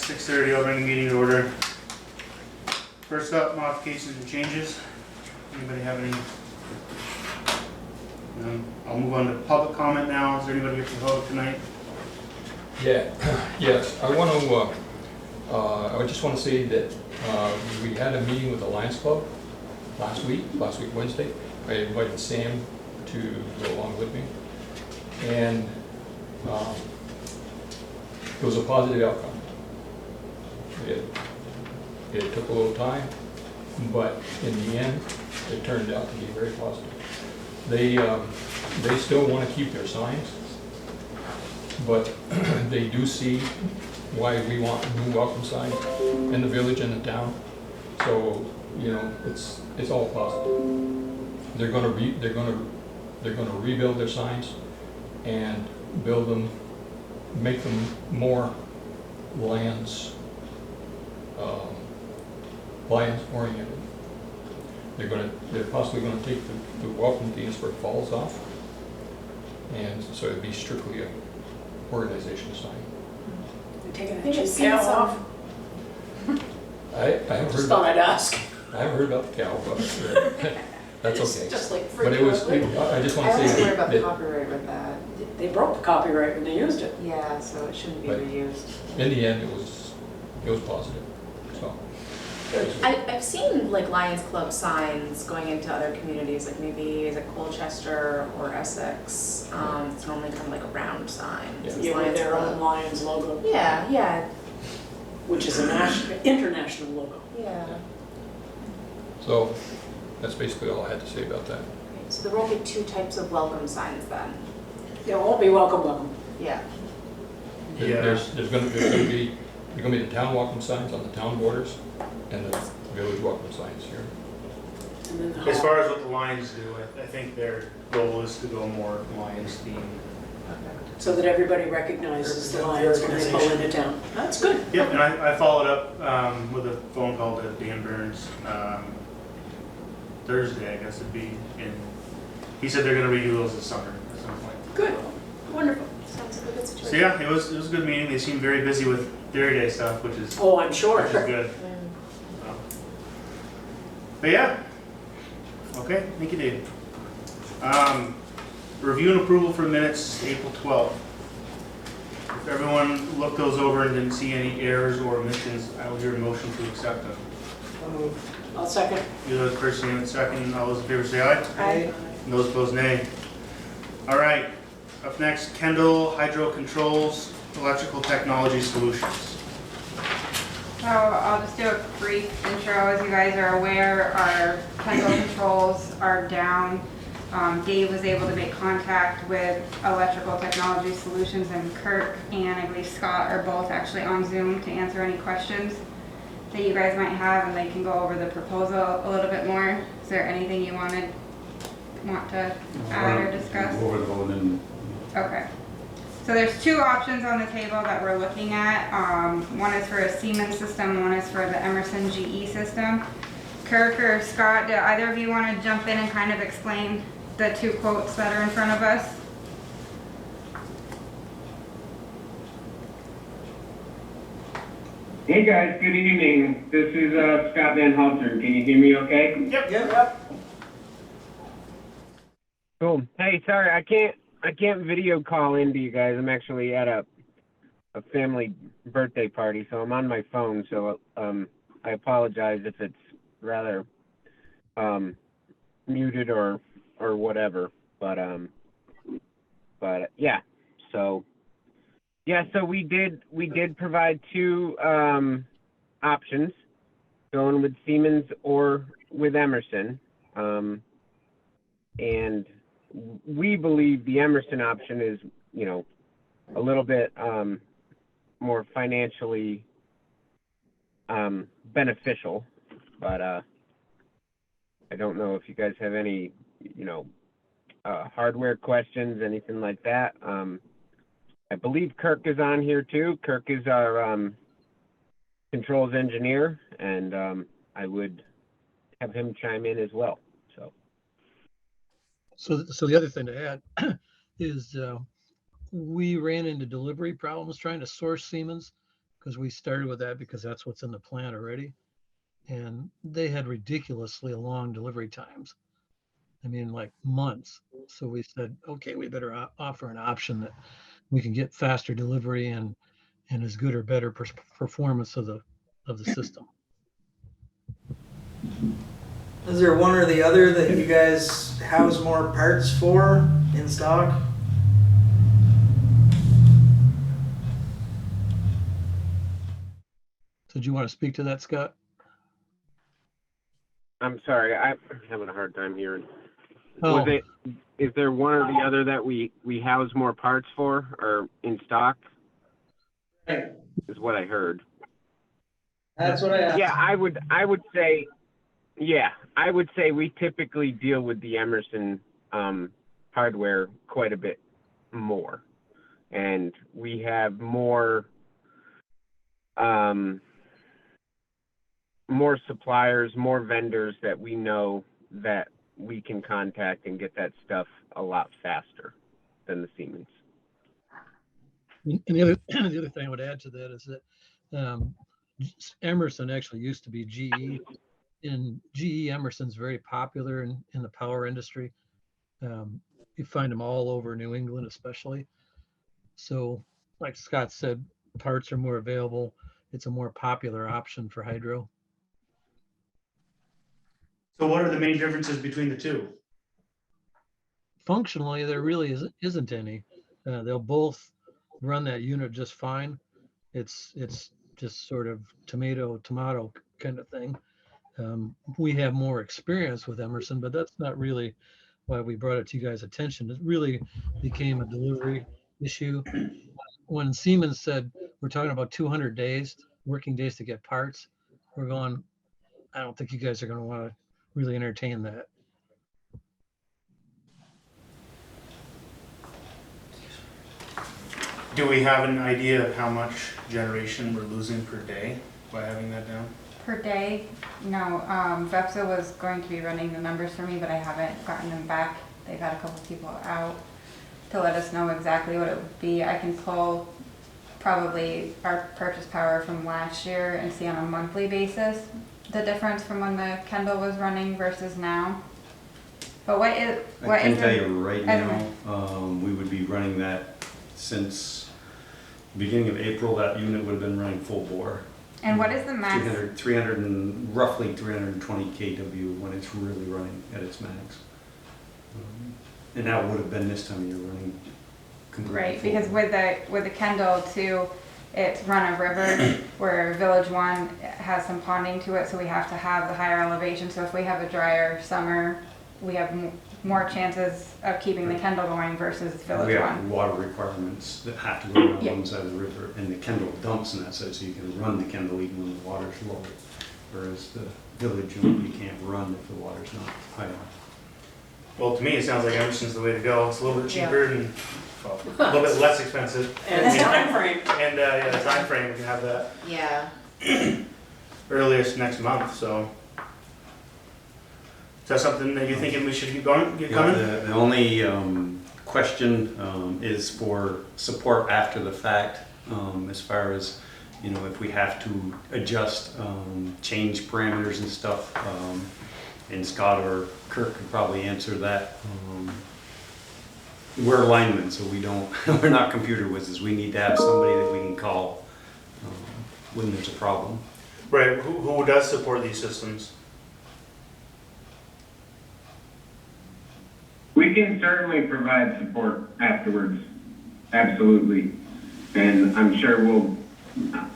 6:30, I'll bring the meeting to order. First up, modifications and changes. Anybody have any? I'll move on to public comment now. Is there anybody here for vote tonight? Yeah, yes, I want to, I just want to say that we had a meeting with the Lions Club last week Wednesday. I invited Sam to go along with me, and it was a positive outcome. It took a little time, but in the end, it turned out to be very positive. They still want to keep their signs, but they do see why we want new welcome signs in the village and the town. So, you know, it's all positive. They're gonna rebuild their signs and build them, make them more Lions oriented. They're possibly gonna take the welcome to Enosburg Falls off, and so it'd be strictly a organization sign. They're taking I a think I've cheap seen cow some. off. I haven't Just heard. thought I'd ask. I haven't heard about the cow, but that's It's okay. just like But it was. freaking I just I want to always say worry about the that copyright with that. They broke the copyright when they used it. Yeah, so it shouldn't be But- reused. in the end, it was positive. So I've seen like Lions Club signs going into other communities, like maybe is it Colchester or Essex? It's normally kind of like a round sign. It Yeah. says Yeah, with Lions their Club. own Lions logo, Yeah, which is a national, international logo. yeah. So that's basically all I had to say about that. So there won't be two types of welcome signs then? There won't be welcome. Yeah. Yeah. There's gonna be the town welcome signs on the town borders and the village welcome signs here. And then the As hall. far as what the Lions do, I think their goal is to go more Lions themed. So that everybody recognizes the Lions when they pull into town. That's good. Yep, and I followed up with a phone call to Dan Burns Thursday, I guess it'd be, and he said they're gonna redo those this summer at some point. Good, wonderful. Sounds like a good So situation. yeah, it was a good meeting. They seemed very busy with Dairy Day stuff, which is Oh, I'm sure. good. But yeah, okay, thank you, Dave. Review and approval for minutes, April 12th. If everyone looked those over and didn't see any errors or omissions, I will hear a motion to accept them. I'll second. You're the first name and second. All those in favor say aye. Aye. And those opposed, nay. All right, up next, Kendall Hydro Controls, Electrical Technology Solutions. So I'll just do a brief intro. As you guys are aware, our Kendall controls are down. Dave was able to make contact with Electrical Technology Solutions, and Kirk and I believe Scott are both actually on Zoom to answer any questions that you guys might have, and they can go over the proposal a little bit more. Is there anything you want to add or discuss? Over the vote and Okay. So there's two options on the table that we're looking at. One is for a Siemens system, one is for the Emerson GE system. Kirk or Scott, do either of you want to jump in and kind of explain the two quotes that are in front of us? Hey guys, good evening. This is Scott Van Halter. Can you hear me okay? Yep. Cool. Hey, sorry, I can't video call into you guys. I'm actually at a family birthday party, so I'm on my phone, so I apologize if it's rather muted or whatever. But yeah. So we did provide two options, going with Siemens or with Emerson, and we believe the Emerson option is, you know, a little bit more financially beneficial, but I don't know if you guys have any, you know, hardware questions, anything like that. I believe Kirk is on here too. Kirk is our controls engineer, and I would have him chime in as well. So the other thing to add is we ran into delivery problems trying to source Siemens, because we started with that because that's what's in the plan already. And they had ridiculously long delivery times. I mean, like months. So we said, okay, we better offer an option that we can get faster delivery and as good or better performance of the system. Is there one or the other that you guys house more parts for in stock? So do you want to speak to that, Scott? I'm sorry, I'm having a hard time hearing. Oh. Is there one or the other that we house more parts for or in stock? Right. Is what I heard. That's what I asked. Yeah, I would say we typically deal with the Emerson hardware quite a bit more. And we have more suppliers, more vendors that we know that we can contact and get that stuff a lot faster than the Siemens. And the other thing I would add to that is that Emerson actually used to be GE, and GE Emerson's very popular in the power industry. You find them all over New England, especially. So, like Scott said, parts are more available. It's a more popular option for hydro. So what are the main differences between the two? Functionally, there really isn't any. They'll both run that unit just fine. It's just sort of tomato kind of thing. We have more experience with Emerson, but that's not really why we brought it to you guys' attention. It really became a delivery issue. When Siemens said we're talking about 200 days, working days to get parts, we're going, I don't think you guys are going to want to really entertain that. Do we have an idea of how much generation we're losing per day by having that down? Per day, no, Vepsa was going to be running the numbers for me, but I haven't gotten them back. They've had a couple people out to let us know exactly what it would be. I can pull probably our purchase power from last year and see on a monthly basis the difference from when the Kendall was running versus now. But what is I can tell you right now, we would be running that since beginning of April. That unit would have been running full bore. And what is the max? 300 and roughly 320 kW when it's really running at its max. And that would have been this time of year running completely Right, full because bore. with the Kendall too, it's run a river where Village 1 has some ponding to it, so we have to have the higher elevation. So if we have a drier summer, we have more chances of keeping the Kendall going versus Village We 1. have water requirements that have to go around Yeah. one side of the river, and the Kendall dumps in that side, so you can run the Kendall even when the water's low. Whereas the Village, you can't run if the water's not high enough. Well, to me, it sounds like Emerson's the way to go. It's a little bit Yeah. cheaper and well, a little bit less expensive. And time frame. And yeah, the time frame, we can have that Yeah. earliest next month, so. Is that something that you're thinking we should get coming? The only question is for support after the fact, as far as, if we have to adjust, change parameters and stuff. And Scott or Kirk could probably answer that. We're linemen, so we're not computer whizzes. We need to have somebody that we can call when there's a problem. Right, who does support these systems? We can certainly provide support afterwards, absolutely. And I'm sure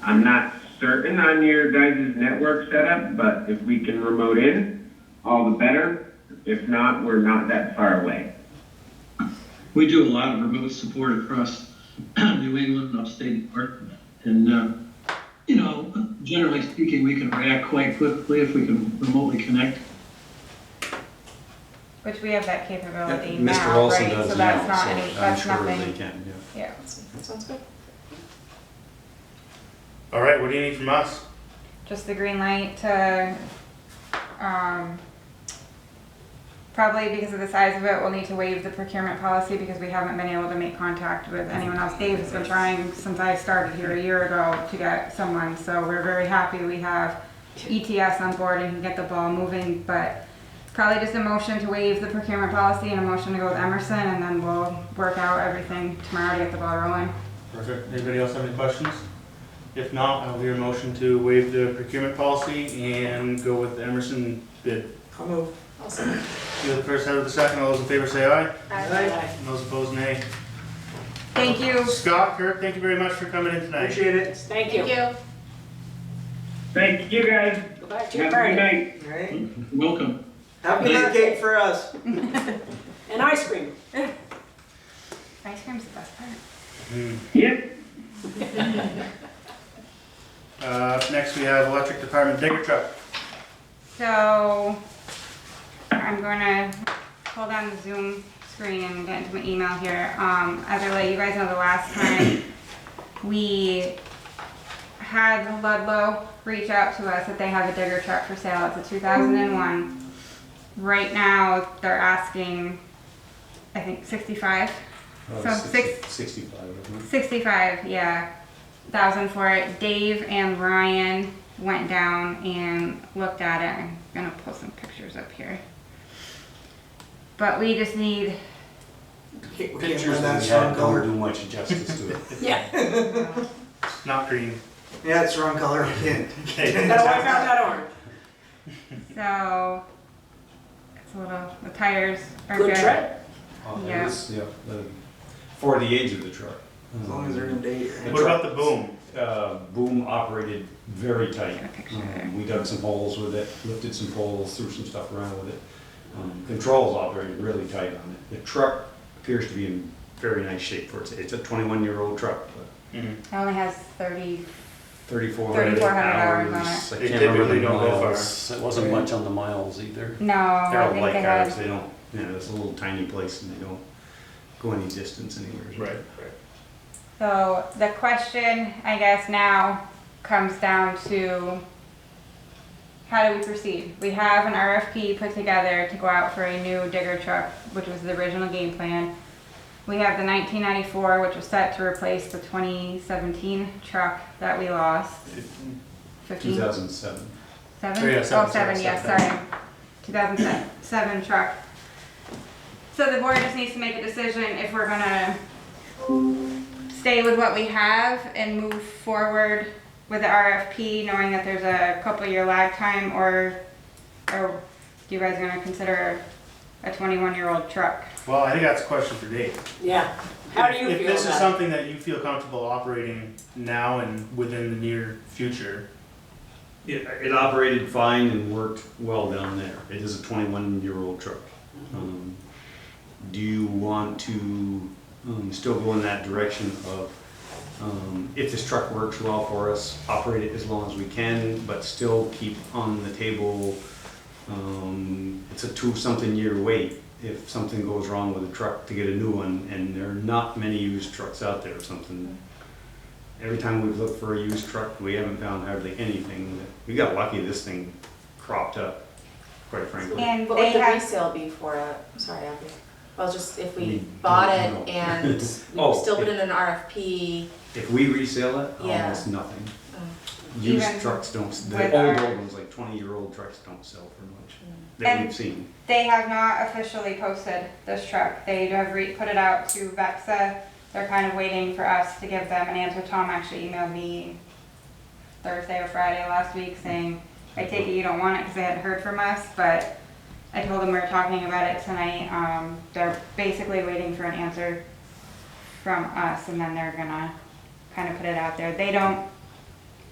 I'm not certain on your guys' network setup, but if we can remote in, all the better. If not, we're not that far away. We do a lot of remote support across New England, upstate New York, and generally speaking, we can react quite quickly if we can remotely connect. Which we have that capability Mr. now, Olson right? does So that's now, not so any, I'm that's sure they nothing. can, yeah. Yeah. That sounds good. All right, what do you need from us? Just the green light to Probably because of the size of it, we'll need to waive the procurement policy because we haven't been able to make contact with anyone else. Dave has been trying since I started here a year ago to get someone, so we're very happy we have ETS on board and can get the ball moving, but probably just a motion to waive the procurement policy and a motion to go with Emerson, and then we'll work out everything tomorrow to get the ball rolling. Perfect. Anybody else have any questions? If not, I'll hear a motion to waive the procurement policy and go with the Emerson bid. I'll move. Awesome. You the first, have the second. All those in favor say aye. Aye. And those opposed, nay. Thank you. Scott, Kirk, thank you very much for coming in tonight. Appreciate it. Thank you. Thank you, guys. Go back to your Have a party. good night. All right. Welcome. Have a piece of cake for us. And ice cream. Ice cream's the best part. Yep. Up next we have electric department digger truck. So I'm going to pull down the Zoom screen and get into my email here. As I let you guys know, the last time we had Ludlow reach out to us that they have a digger truck for sale. It's a 2001. Right now they're asking, I think, 65. So 65, isn't it? 65, yeah, thousand for it. Dave and Ryan went down and looked at it. I'm gonna pull some pictures up here. But we just need, Pictures that that we strong had don't color. do much justice to it. Yeah. Not green. Yeah, it's wrong color. Can't. Gotta wipe out that orange. so, it's a little, the tires are Good good. tread. Yeah. For the age of the truck. As long as they're in date. The What about the boom? Boom operated very tight. Got a picture there. We dug some holes with it, lifted some poles, threw some stuff around with it. Controls operated really tight on it. The truck appears to be in very nice shape for it. It's a 21-year-old truck, but It only has 30, 3,400 3,400 hours on hours. it. I They can't remember typically the don't go far. Miles. It wasn't much on the miles either. no, I They're all think light they cars. had, They don't, it's a little tiny place and they don't go any distance anywhere. Right. so the question, I guess, now comes down to how do we proceed? We have an RFP put together to go out for a new digger truck, which was the original game plan. We have the 1994, which was set to replace the 2017 truck that we lost. 15? 2007. Seven? Oh, yeah, seven, Oh, seven, sorry, yes, seven. sorry. 2007 truck. So the board just needs to make a decision if we're gonna stay with what we have and move forward with the RFP, knowing that there's a couple year lag time, or you guys gonna consider a 21-year-old truck? Well, I think that's a question for Dave. Yeah. How do you If feel this is about it? something that you feel comfortable operating now and within the near future, It operated fine and worked well down there. It is a 21-year-old truck. Do you want to still go in that direction of, if this truck works well for us, operate it as long as we can, but still keep on the table, it's a 2-something year wait if something goes wrong with the truck to get a new one, and there are not many used trucks out there or something. Every time we've looked for a used truck, we haven't found hardly anything. We got lucky this thing cropped up, quite frankly. And What they would the have, resale be for it? Sorry, Abby. Well, just if we We bought don't it know. and we Oh, still put if- in an RFP. If we resell it, Yeah. almost nothing. Even Used trucks don't, the with old our- ones, like 20-year-old trucks don't sell for much, And- that we've seen. they have not officially posted this truck. They have put it out to VEXA. They're kind of waiting for us to give them an answer. Tom actually emailed me Thursday or Friday last week saying, I take it you don't want it because they hadn't heard from us, but I told them we were talking about it tonight. They're basically waiting for an answer from us, and then they're gonna kind of put it out there.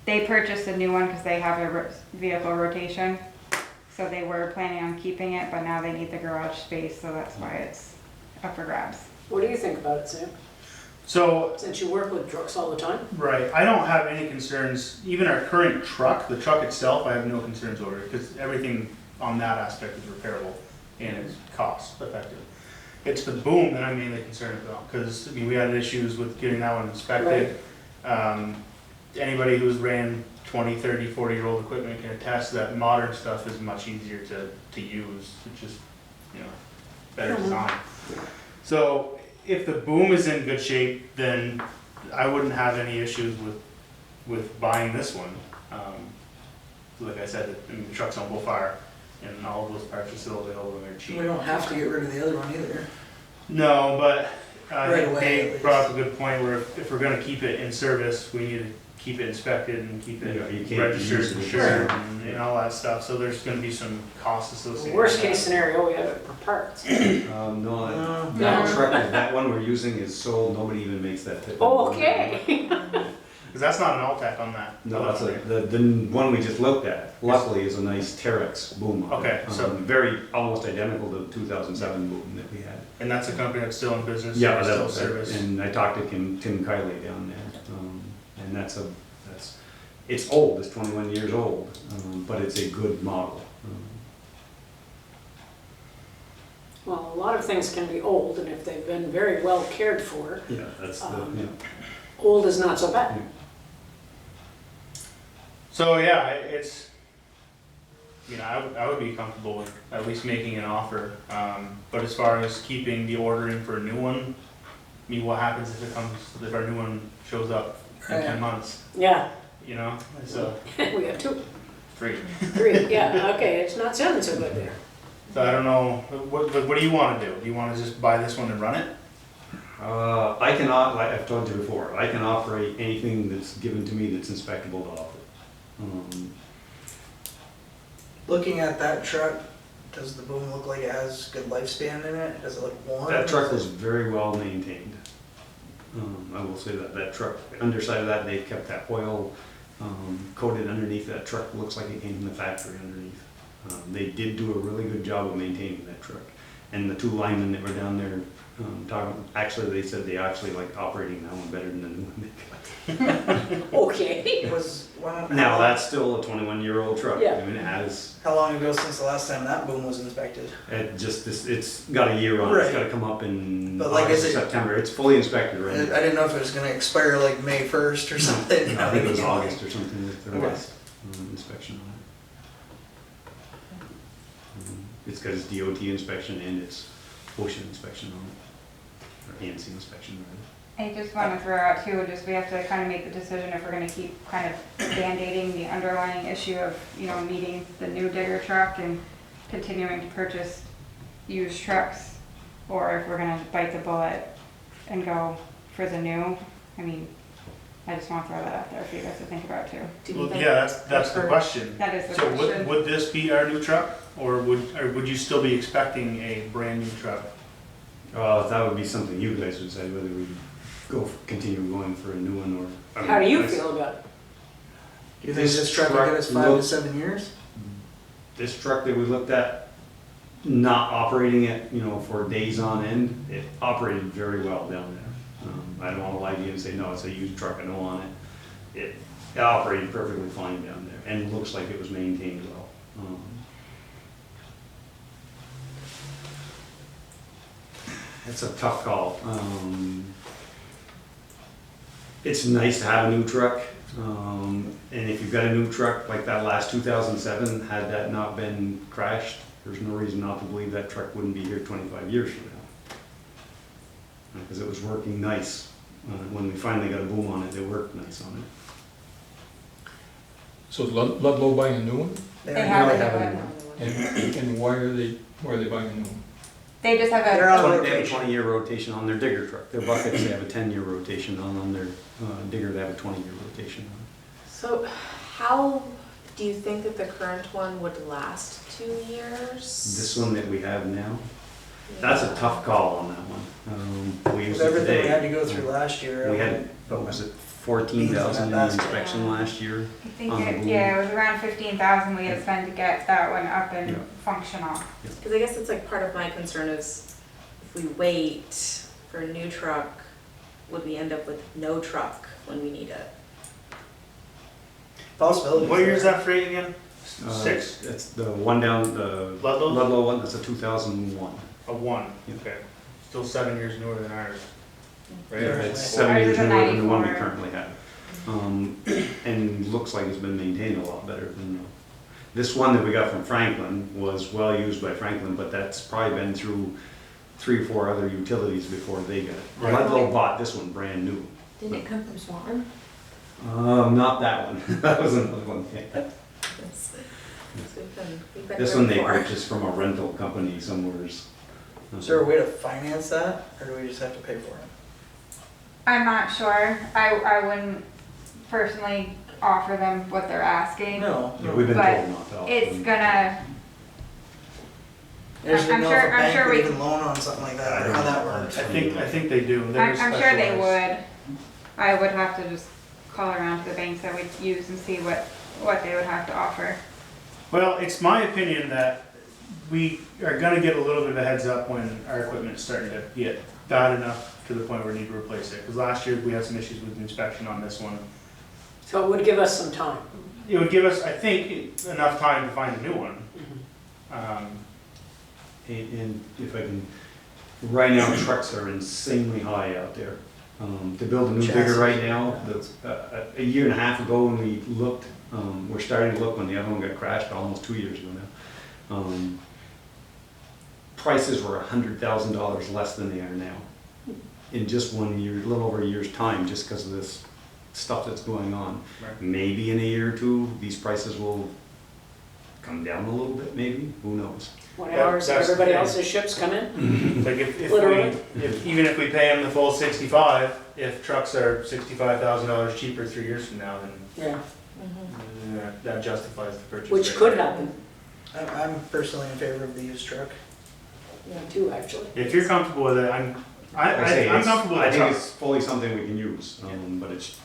They purchased a new one because they have a vehicle rotation. So they were planning on keeping it, but now they need the garage space, so that's why it's up for grabs. What do you think about it, Sam? so, Since you work with trucks all the time? right, I don't have any concerns, even our current truck, the truck itself, I have no concerns over it, because everything on that aspect is repairable and it's cost effective. It's the boom that I'm mainly concerned about, because, I mean, we had issues with getting that one inspected. Anybody who's ran 20, 30, 40-year-old equipment can attest that modern stuff is much easier to use. It just you know, better design. So if the boom is in good shape, then I wouldn't have any issues with buying this one. Like I said, I mean, the trucks don't go far, and all of those parts are still available and they're cheap. We don't have to get rid of the other one either. No, but I Right think away, Dave at least. brought up a good point where if we're gonna keep it in service, we need to keep it inspected and keep Yeah, you it can't registered use it and as insured a- and all that stuff, so there's gonna be some costs associated. Worst with case that. scenario, we have it for parts. No, No. that truck, that one we're using is sold, nobody even makes that type of. Oh, okay. Cause that's not an Altec on that. No, that's the one we just looked at, luckily is a nice Terex boom. Okay, so- Very, almost identical to the 2007 boom that we had. And that's a company that's still in business, Yeah, still that's, service. and I talked to Tim Kiley down there, and that's, it's old, it's 21 years old, but it's a good model. Well, a lot of things can be old, and if they've been very well cared for, Yeah, that's the, yeah. old is not so bad. So yeah, it's, you know, I would be comfortable with at least making an offer. But as far as keeping the order in for a new one, I mean, what happens if our new one shows up in Right. 10 months, Yeah, you know? So, we have 3. 3, yeah, okay, it's not sounding so good there. So I don't know, what do you wanna do? Do you wanna just buy this one and run it? I cannot, like I've told you before, I can operate anything that's given to me that's inspectable to operate. Looking at that truck, does the boom look like it has good lifespan in it? Does it look worn? That truck was very well maintained. I will say that, that truck, underside of that, they've kept that oil coated underneath. That truck looks like it came from the factory underneath. They did do a really good job of maintaining that truck. And the two linemen that were down there talking, actually they said they actually like operating that one better than the new one they got. Okay. Was one, Now, that's still a 21-year-old truck. Yeah. I mean, it has, how long ago since the last time that boom was inspected? it just, it's got a year on it. It's Right. gotta come up in But, like, August or is it- September. It's fully inspected I right now. didn't know if it was gonna expire like May 1st or something. you know I think it was what I mean? August or something with their Okay. last inspection on it. It's got its DOT inspection and its OSHA inspection on it, or ANSI inspection rather. I just want to throw out too, just we have to kind of make the decision if we're going to keep kind of band-aiding the underlying issue of, you know, needing the new digger truck and continuing to purchase used trucks, or if we're going to bite the bullet and go for the new. I mean, I just want to throw that out there for you guys to think about too. Do you Well, think- yeah, that's the question. That is the So question. would this be our new truck, or would you still be expecting a brand new truck? That would be something you guys would decide whether we continue going for a new one or. I mean, How do you that's- feel about it? Do you think this truck will get us 5 to 7 years? This truck that we looked at, not operating it, you know, for days on end, it operated very well down there. I don't wanna lie to you and say, no, it's a used truck, I don't want it. It operated perfectly fine down there, and looks like it was maintained well. It's a tough call. It's nice to have a new truck, and if you've got a new truck like that last 2007, had that not been crashed, there's no reason not to believe that truck wouldn't be here 25 years from now. Because it was working nice. When we finally got a boom on it, it worked nice on it. So is Ludlow buying a new one? They already have have it. a- And why are they buying a new one? They just have They're a, on They have a rotation. 20-year rotation on their digger truck. Their buckets, they have a 10-year rotation on their digger, they have a 20-year rotation on. So how do you think that the current one would last 2 years? This one that we have now, that's a tough call on that one. We With used it everything we had to today. go through last year. We had, what was it, 14,000 in the inspection last year? I think on the it, boom. yeah, it was around 15,000 we had spent to get that one up and Yeah. functional. Because I guess it's like part of my concern is if we wait for a new truck, would we end up with no truck when we need it? Possibility. What year is that freight again? 6? It's the one down, the Ludlow? Ludlow one, that's a 2001. A 1, Yeah. okay. Still 7 years newer than ours. Right? Yeah. It's 7 Ours years is a newer than the one we 94. currently have. And looks like it's been maintained a lot better than This one that we got from Franklin was well used by Franklin, but that's probably been through 3 or 4 other utilities before they got it. Right. Ludlow bought this one brand new. Didn't it come from Swan? Not that one. That was another one. Yeah. We've been This through one they before. purchased from a rental company somewhere. Is there a way to finance that, or do we just have to pay for it? I'm not sure. I wouldn't personally offer them what they're asking. No. Yeah, we've been But told not to. offer It's them. gonna, I just didn't I'm know sure- if a I'm bank sure would we- even loan on something like that, I or don't how that know. works. I think they do. They're I'm sure they specialized. would. I would have to just call around to the banks that we use and see what they would have to offer. Well, it's my opinion that we are gonna get a little bit of a heads up when our equipment's starting to get bad enough to the point where we need to replace it. Because last year we had some issues with inspection on this one. So it would give us some time. It would give us, I think, enough time to find a new one. And if I can, right now trucks are insanely high out there. To build a new digger Chassis. right now, a year and a half ago when we looked, we're starting to look when the other one got crashed almost 2 years ago now. Prices were $100,000 less than they are now. In just 1 year, a little over a year's time, just because of this stuff that's going on. Right. Maybe in a year or two, these prices will come down a little bit, maybe, who knows? When Yeah, ours, that's the everybody thing. else's ships come in. Like if Literally. even if we pay them the full 65, if trucks are $65,000 cheaper 3 years from now, Yeah, then that justifies the purchase. which right could there. happen, I'm personally in favor of the used truck. yeah, too, actually. If you're comfortable with it, I'm It's- comfortable with I the think truck. it's fully something we can use, but it's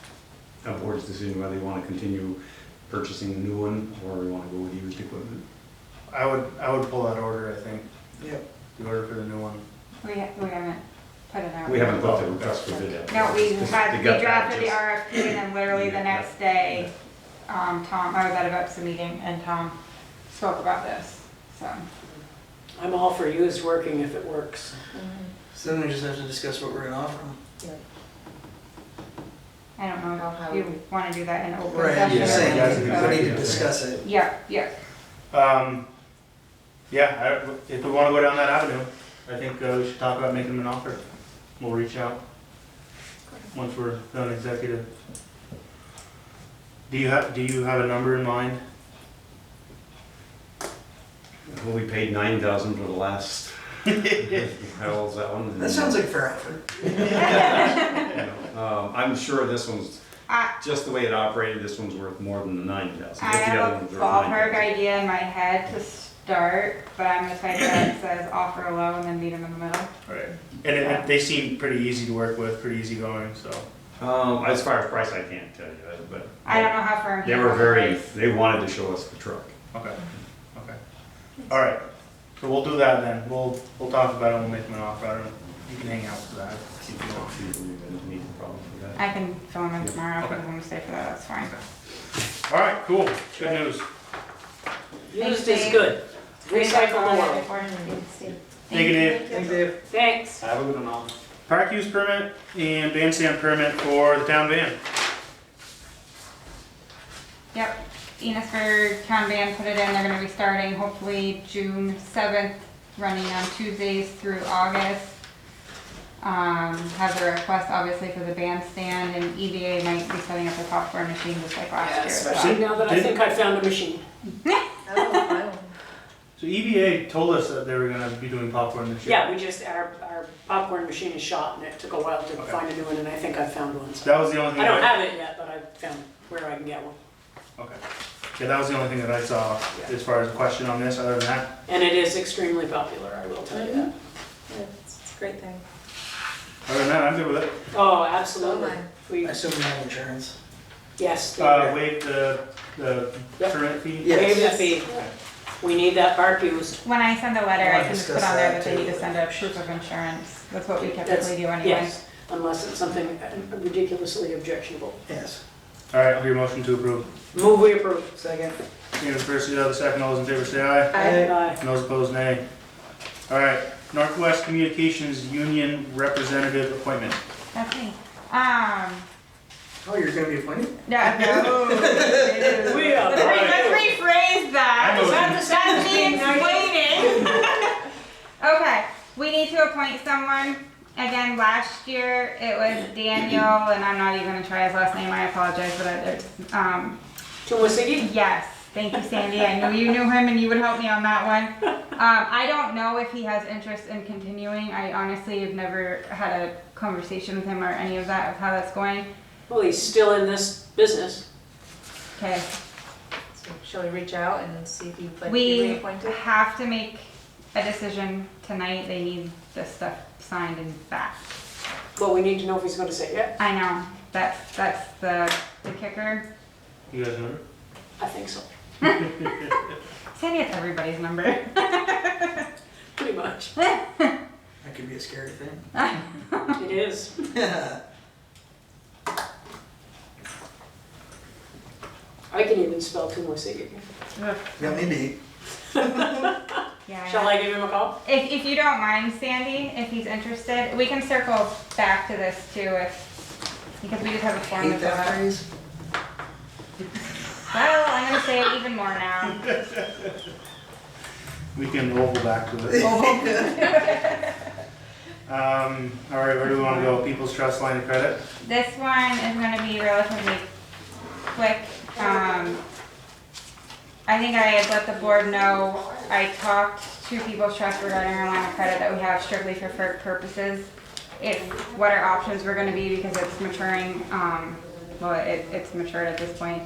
a board's decision whether they want to continue purchasing a new one or we want to go with used equipment. I would pull that order, I think, Yep. the order for the new one. We haven't put it out. We haven't put the request for bid out. No, we It's just- they got that drafted the just- RFP and then literally the Yeah. next day, Tom, I was at a VEPSA meeting and Tom spoke about this, so. I'm all for used working if it works. So then we just have to discuss what we're gonna offer them. I don't know How if you wanna do that in open Right, I'm session. just Yeah, saying, that's we exactly need to it. discuss it. Yeah. Yeah, if we want to go down that avenue, I think we should talk about making them an offer. We'll reach out once we're done executive. Do you have a number in mind? Well, we paid $9,000 for the last, how old's that one? That sounds like fair effort. You know, I'm sure this one's, I just the way it operated, this one's worth more than the $9,000. I If the other have a one's worth ballpark $9,000. idea in my head to start, but I'm the type that says offer a low and then meet them in the middle. Right. And they seem pretty easy to work with, pretty easy going, so. As far as price, I can't tell you, but. I don't know how firm. They he were is. very, they wanted to show us the truck. Okay. All right. So we'll do that then. We'll talk about it. We'll make them an offer. I don't know. You can hang out for that if you want. See if we have any problem with that. I can film him tomorrow if Okay. you want to stay for that, that's fine. All right. Cool. Good news. Used is good. Recycle the world. Negative. Thanks, Dave. Thanks. Have a good one. Park use permit and bandstand permit for the town van. Yep, Enosburg Town Band put it in, they're gonna be starting hopefully June 7th, running on Tuesdays through August. Has a request obviously for the bandstand, and EVA might be setting up a popcorn machine just like last Yeah, year. especially now that I think I found a machine. So EVA told us that they were gonna be doing popcorn this year. Yeah, we just, our popcorn machine is shot and it took a while to Okay. find a new one and I think I found one. So That was the only thing. I don't have it yet, but I found where I can get one. Okay. Yeah, that was the only thing that I saw as far as a question on this. Other than that, And it is extremely popular, I will tell you that. It's a great thing. other than that, I'm good with it. Oh, absolutely. We, I assume we have insurance. yes, Waive the Yep. permit fee. Yeah. waive the Yes. fee. We need that park used. When I send a letter, I I wanna can just put discuss on there that that they need too. to send a proof of insurance. That's what we That's- typically do anyway. Yes, unless it's something ridiculously objectionable. Yes. All right, I'll hear a motion to approve. Move we approve. Second. Ian, the first, the other, second. All those in favor say aye. Aye. And those opposed, nay. All right, Northwest Communications Union Representative appointment. That's me. Oh, you're gonna be appointed? Yeah, no. We are. Let's rephrase that. to appoint someone. Again, last year it was Daniel, and I'm not even gonna try his last name, I apologize, but Tumasigi? yes, thank you, Sandy. I knew you knew him and you would help me on that one. I don't know if he has interest in continuing. I honestly have never had a conversation with him or any of that, of how that's going. Well, he's still in this business. Okay, So shall we reach out and see if you'd like to be we reappointed? have to make a decision tonight. They need this stuff signed and back. Well, we need to know if he's gonna say yeah. I know, that's the kicker. You guys know? I think so, Sandy has everybody's number. pretty much. That could be a scary thing. It is. I can even spell Tumasigi. Yeah, maybe. Yeah, Shall I give him a call? If you don't mind, Sandy, if he's interested, we can circle back to this too, because we just have a form to Hate fill that out. phrase. Well, I'm gonna say it even more now. We can oval back to it. All right, where do we wanna go? People's Trust line of credit? This one is gonna be relatively quick. I think I had let the board know, I talked to People's Trust regarding our line of credit that we have strictly for FERC purposes. What our options were gonna be, because it's maturing, well, it's matured at this point.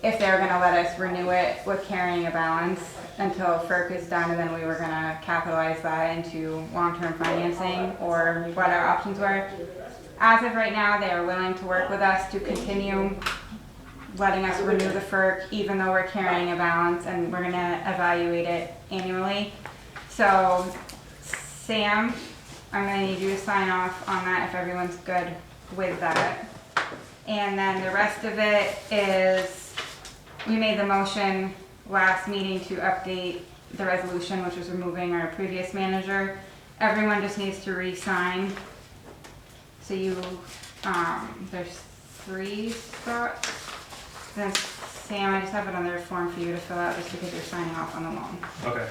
If they were gonna let us renew it with carrying a balance until FERC is done, and then we were gonna capitalize that into long-term financing, or what our options were. As of right now, they are willing to work with us to continue letting us renew the FERC, even though we're carrying a balance, and we're gonna evaluate it annually. So, Sam, I'm gonna need you to sign off on that if everyone's good with that. And then the rest of it is, we made the motion last meeting to update the resolution, which was removing our previous manager. Everyone just needs to re-sign. So you, there's 3 spots. Then Sam, I just have another form for you to fill out just because you're signing off on the loan. Okay.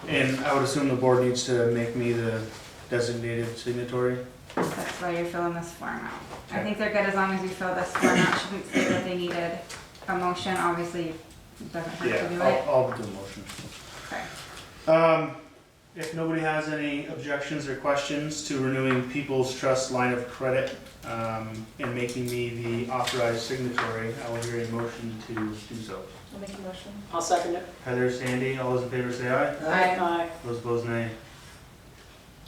And I would assume the board needs to make me the designated signatory? That's why you're filling this form out. I Okay. think they're good as long as you fill this form out. Shouldn't say that they needed a motion, obviously it doesn't hurt to do Yeah, it. I'll do the motion. Okay. If nobody has any objections or questions to renewing People's Trust line of credit, and making me the authorized signatory, I will hear a motion to do so. I'll make a motion. I'll second it. Heather, Sandy, all those in favor say aye. Aye. Those opposed, nay.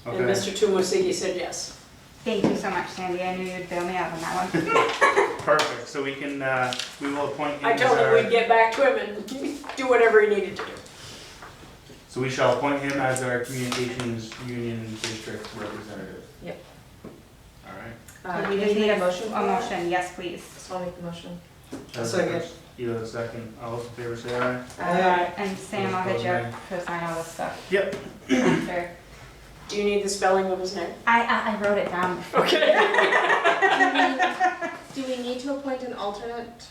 And Okay, Mr. Tumasigi said yes. Thank you so much, Sandy. I knew you'd bail me out on that one. perfect. So we can, we will appoint him I as told him we'd our, get back to him and do whatever he needed to do. so we shall appoint him as our communications union district representative. Yep. All right. So we You just need a motion? A motion, yes, please. So I'll make the motion. Heather second. first, Either the second, all those in favor say aye. Aye. And Sam, I'll hit you up to sign all this stuff Yep. after. Do you need the spelling of his name? I wrote it down. Okay. Do we need to appoint an alternate?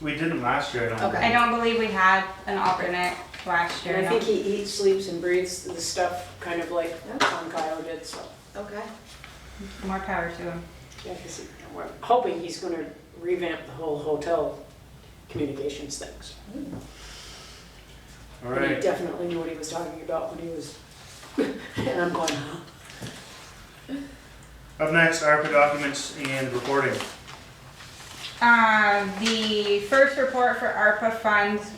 We didn't last year, I don't Okay. I don't believe we had an alternate last year. And I no. think he eats, sleeps, and breathes the stuff kind of like Tom Kyle did, so. Okay. More power to him. Yeah, 'cause we're hoping he's gonna revamp the whole hotel communications things. All And he right. definitely knew what he was talking about when he was, and I'm going, huh? Up next, ARPA documents and reporting. The first report for ARPA funds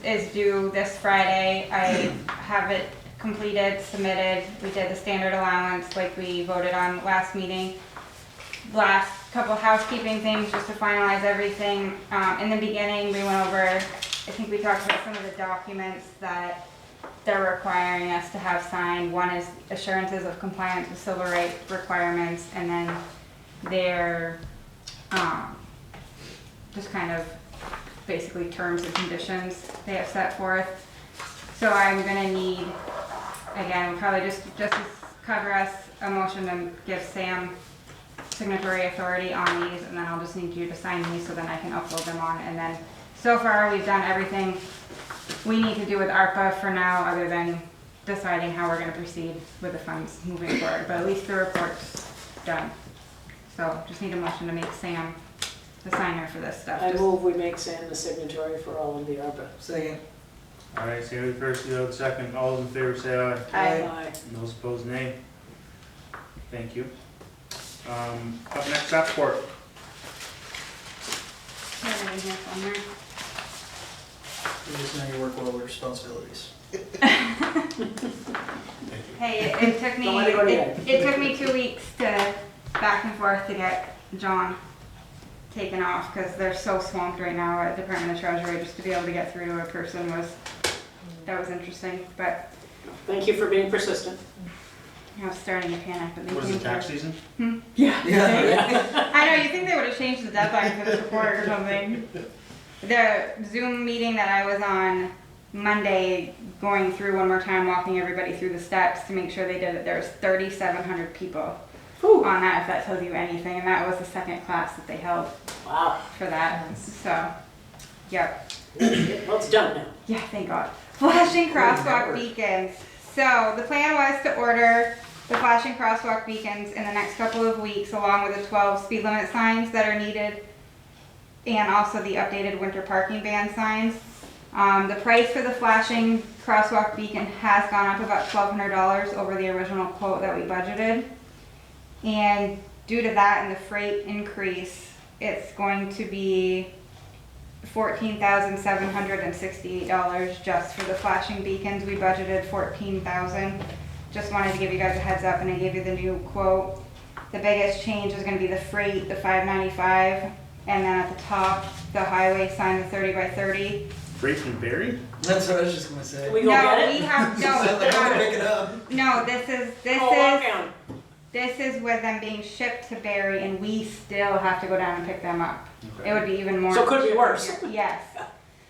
is due this Friday. I have it completed, submitted. We did the standard allowance like we voted on last meeting. Last couple housekeeping things just to finalize everything. In the beginning, we went over, I think we talked about some of the documents that they're requiring us to have signed. One is assurances of compliance with civil rights requirements, and then their, just kind of basically terms and conditions they have set forth. So I'm gonna need, again, probably just to cover us, a motion to give Sam signatory authority on these, and then I'll just need you to sign these so then I can upload them on. And then so far we've done everything we need to do with ARPA for now, other than deciding how we're gonna proceed with the funds moving forward, but at least the report's done. So just need a motion to make Sam the signer for this stuff. I Just- move we make Sam the signatory for all of the ARPA. Second. All right, Sammy first, you the second. All those in favor say aye. Aye. And those opposed, nay. Thank you. Up next, Southport. Put it in here somewhere. You just know your work well with responsibilities. Hey, it took me, Don't let it go to your head. it took me 2 weeks to back and forth to get John taken off, because they're so swamped right now at Department of Treasury, just to be able to get through to a person that was interesting, but Thank you for being persistent. I was starting to panic, but they What is came it, tax through. season? Yeah. Yeah. I know, you think they would have changed the deadline for this report or something. The Zoom meeting that I was on Monday, going through one more time, walking everybody through the steps to make sure they did it, there was 3,700 people Whew. on that, if that tells you anything, and that was the second class that they held Wow. for that, so, yep. Well, it's done now. Yeah, thank God. Flashing crosswalk network. beacons. So the plan was to order the flashing crosswalk beacons in the next couple of weeks, along with the 12 speed limit signs that are needed, and also the updated winter parking ban signs. The price for the flashing crosswalk beacon has gone up about $1,200 over the original quote that we budgeted. And due to that and the freight increase, it's going to be $14,768 just for the flashing beacons. We budgeted $14,000. Just wanted to give you guys a heads up, and I gave you the new quote. The biggest change is going to be the freight, the 595, and then at the top, the highway sign, the 30 by 30. Freight from Barry? That's what I was just gonna say. Can we go get No, it? we have, Like, I'm gonna pick it up. no, this is, Oh, walk down. this is with them being shipped to Barry, and we still have to go down and pick them up. It would be even more. So it could be worse. Yes.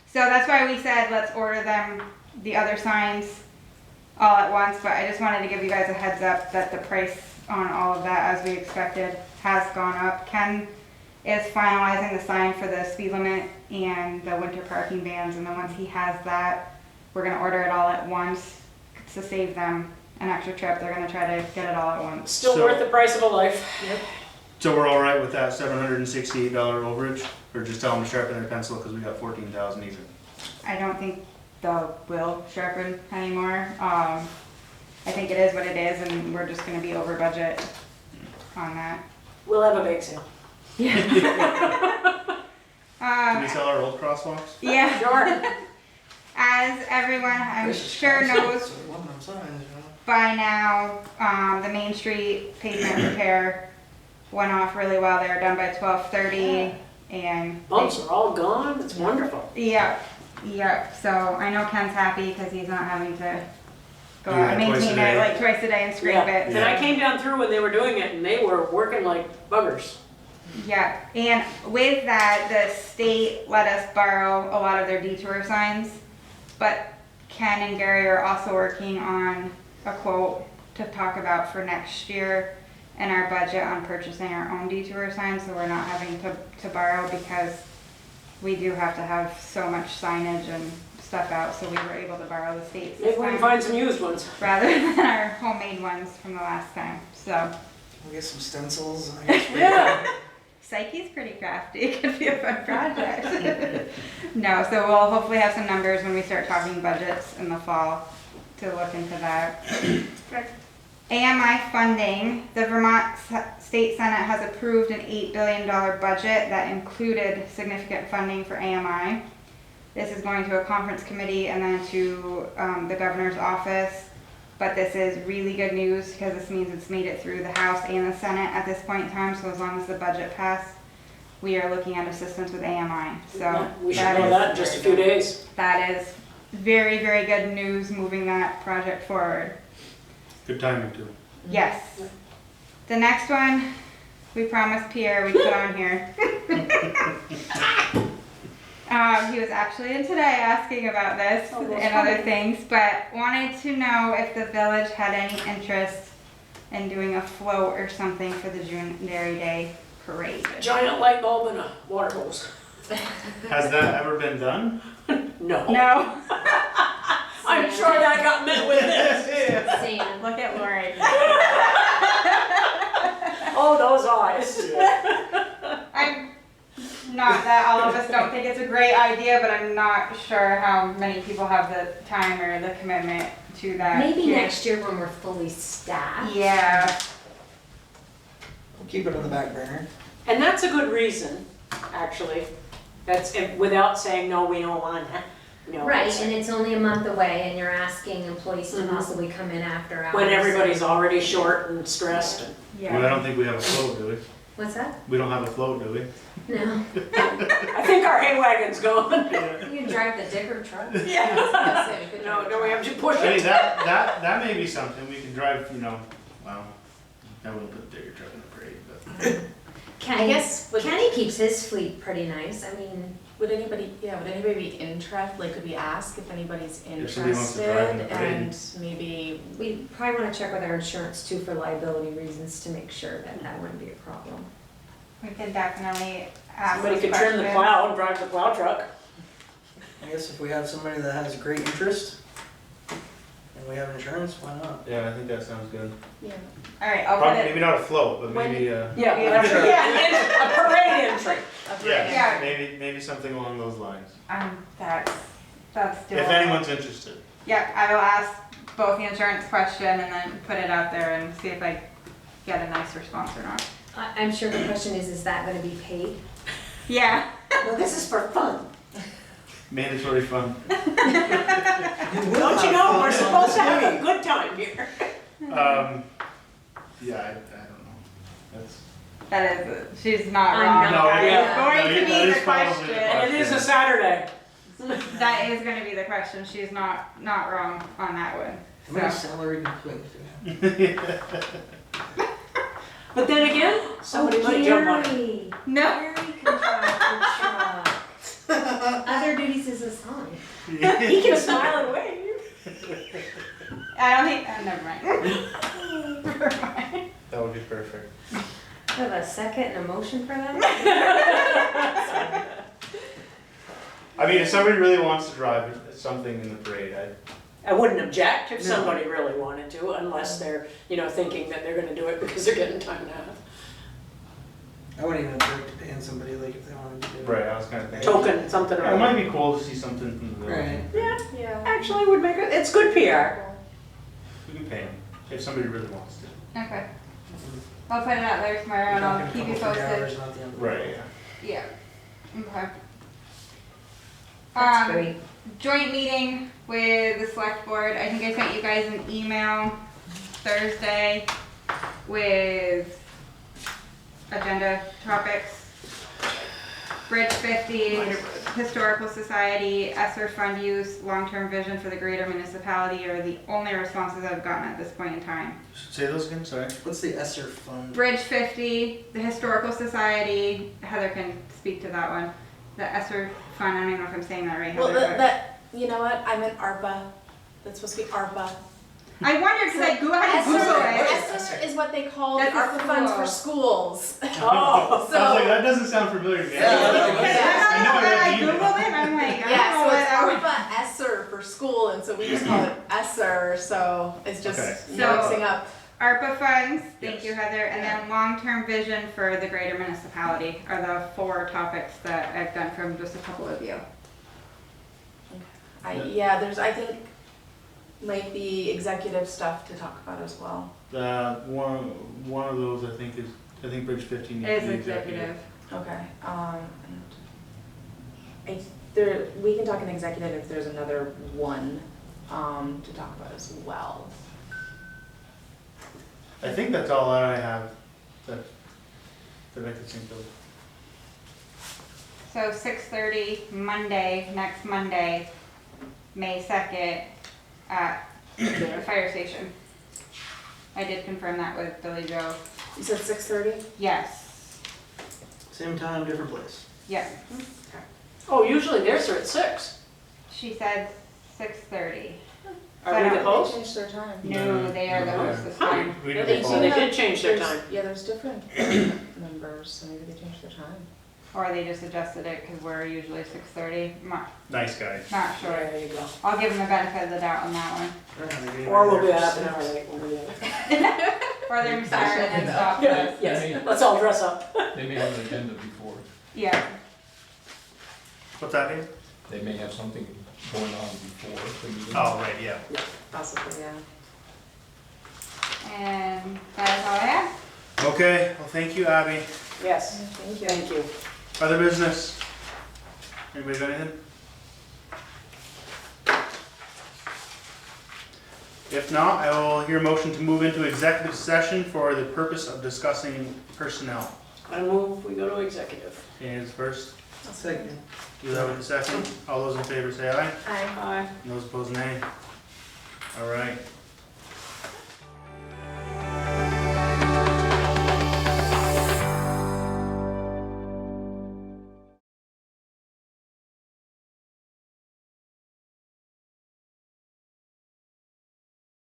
So that's why we said, let's order them, the other signs, all at once, but I just wanted to give you guys a heads up that the price on all of that, as we expected, has gone up. Ken is finalizing the sign for the speed limit and the winter parking bans, and then once he has that, we're gonna order it all at once to save them an extra trip. They're gonna try to get it all at once. Still So- worth the price of a life. So we're all right with that $768 overage? Or just tell them to sharpen their pencil because we got 14,000 even? I don't think they'll will sharpen anymore. I think it is what it is, and we're just gonna be over budget on that. We'll have a bake sale. Can we Um, sell our old crosswalks? yeah, Sure. as everyone I'm This is sure kind of knows so one of them signs, you know. by now, the Main Street pavement repair went off really well. They were done by 12:30, and Bumps are all gone. It's wonderful. Yep. So I know Ken's happy because he's not having to go Do out that and twice a maintain day. it like twice a day and scrape Yeah. it. And I came down through when they were doing it, and they were working like buggers. Yeah, and with that, the state let us borrow a lot of their detour signs, but Ken and Gary are also working on a quote to talk about for next year and our budget on purchasing our own detour signs, so we're not having to borrow, because we do have to have so much signage and stuff out, so we were able to borrow the state's Maybe we can find some used ones. rather than our homemade ones from the last time, so. We'll get some stencils. I guess. Yeah. Psyche's pretty crafty. It could be a fun project. No, so we'll hopefully have some numbers when we start talking budgets in the fall to look into that. AMI funding. The Vermont State Senate has approved an $8 billion budget that included significant funding for AMI. This is going to a conference committee and then to the governor's office. But this is really good news because this means it's made it through the House and the Senate at this point in time. So as long as the budget passed, we are looking at assistance with AMI. So Yeah, we should that know is that in just a few days. That is very, very good news, moving that project forward. Good timing too. Yes. The next one, we promised Pierre we'd put on here. He was actually in today asking about this Oh, that's and other funny. things, but wanted to know if the village had any interest in doing a float or something for the June Dairy Day parade. Giant light bulb and a water hose. Has that ever been done? No. No. I'm sure that got met with this. Same. Look at Lori. Oh, those eyes. I'm not that all of us don't think it's a great idea, but I'm not sure how many people have the time or the commitment to that. Maybe Yeah. next year when we're fully staffed. Yeah. We'll keep it on the back burner. And that's a good reason, actually. That's, without saying, no, we don't want that. No, Right, it's- and it's only a month away and you're asking employees to Mhm. possibly come in after hours. when everybody's already short and stressed. And Yeah. Well, I don't think we have a float, do we? What's that? We don't have a float, do we? No. I think our hay wagon's going. You can drive the digger truck. Yeah. No, no, we have to push Hey, it. that may be something, we can drive, well, I wouldn't put the digger truck in the parade, but. Kenny, I guess with- Kenny keeps his fleet pretty nice. I mean, Would anybody be interested, like, could we ask if anybody's If somebody wants to drive in the interested, parade. and maybe, we probably want to check with our insurance too for liability reasons to make sure that that wouldn't be a problem. We could definitely ask Somebody those could trim the questions. plow and drive the plow truck. I guess if we have somebody that has great interest and we have insurance, why not? Yeah, I think that sounds good. yeah. All right, I'll put Probably, it. maybe not a float, but When- maybe, Yeah, yeah, a parade entry. Yeah. maybe something along those lines. That's doable. If anyone's interested. Yep, I will ask both the insurance question and then put it out there and see if I get a nice response or not. I'm sure the question is that going to be paid? Yeah. Well, this is for fun. Mandatory fun. Don't you know, we're supposed to have a good time here. Yeah, I don't know. That's. That is, she's not I'm wrong. not. That Yeah. is going No, to that be is the probably the question. And it is a Saturday. That is going to be the question. She's not wrong on that one. How many So. salaried employees do we have? But then again, somebody might jump on it. Gary. No. Gary can drive the truck. Other duties is assigned. He can smile and wave. I don't think. Never mind. Never mind. That would be perfect. I have a second and a motion for that? I mean, if somebody really wants to drive something in the parade, I wouldn't object if somebody really wanted to, unless they're, thinking that they're gonna do it because they're getting time and a half. I wouldn't even object to paying somebody like if they wanted to do it. right, I was kind of thinking. Token, something It around. might be cool to see something from the village. Right. Yeah, Yeah. actually would make it, it's good PR. We can pay them, if somebody really wants to. Okay. I'll put it out there tomorrow and I'll Talking a keep you couple, 3 posted. hours, not the end of the Right, day. yeah. Yeah. Okay. That's great. Joint meeting with the select board. I think I sent you guys an email Thursday with agenda topics. Bridge 50, Historical Society, ESSER fund use, long-term vision for the greater municipality are the only responses I've gotten at this point in time. Say those again, sorry. What's the ESSER fund? Bridge 50, the Historical Society, Heather can speak to that one. The ESSER fund, I don't even know if I'm saying that right, Well, Heather. but- that, you know what, I meant ARPA, that's supposed to be ARPA. I wondered because I had to Google it. ESSER is what they call the That's a ARPA funds for school. schools. Oh, I was like, that doesn't sound familiar to me. Yeah, I was like, I know don't know, but I what you mean. Googled it and I'm like, I Yeah, don't know so what it's that ARPA ESSER for school, and so we just call it ESSER, so it's just Okay. So- mixing up. ARPA funds, thank Yes. you Heather, and then long-term vision for the greater municipality are the 4 topics that I've done from just a couple of you. I think, might be executive stuff to talk about as well. One of those, I think Bridge 15 needs It to is be executive. Okay, we can talk in executive if there's another one, to talk about as well. I think that's all that I have that I could think of. So 6:30, Monday, next Monday, May 2nd, at the fire station. I did confirm that with Billy Joe. You said 6:30? Yes, Same time, different place. yeah, oh, usually theirs are at 6. she said 6:30. Are we the They host? changed their time. No, they are the host this time. We They did do fall. they did change their There's- time. Yeah, there's different members, so maybe they changed their time. or they just adjusted it because we're usually 6:30. Nice guy. Not sure. There you go. I'll give them the benefit of the doubt on that one. Or we'll be a half an hour late, one or the other. Or they're starting and stop. Yeah, yes, let's all dress up. They may have an agenda before. Yeah. What's that, Dave? They may have something going on before the meeting. Oh, right, yeah. Possibly, yeah. And that is all I have. Okay, well, thank you, Abby. Yes, Thank you. thank you. Other business? Anybody got anything? If not, I will hear a motion to move into executive session for the purpose of discussing personnel. I move we go to executive. Danny is first. Second. You have the second. All those in favor say aye. Aye. Aye. Those opposed nay. All right.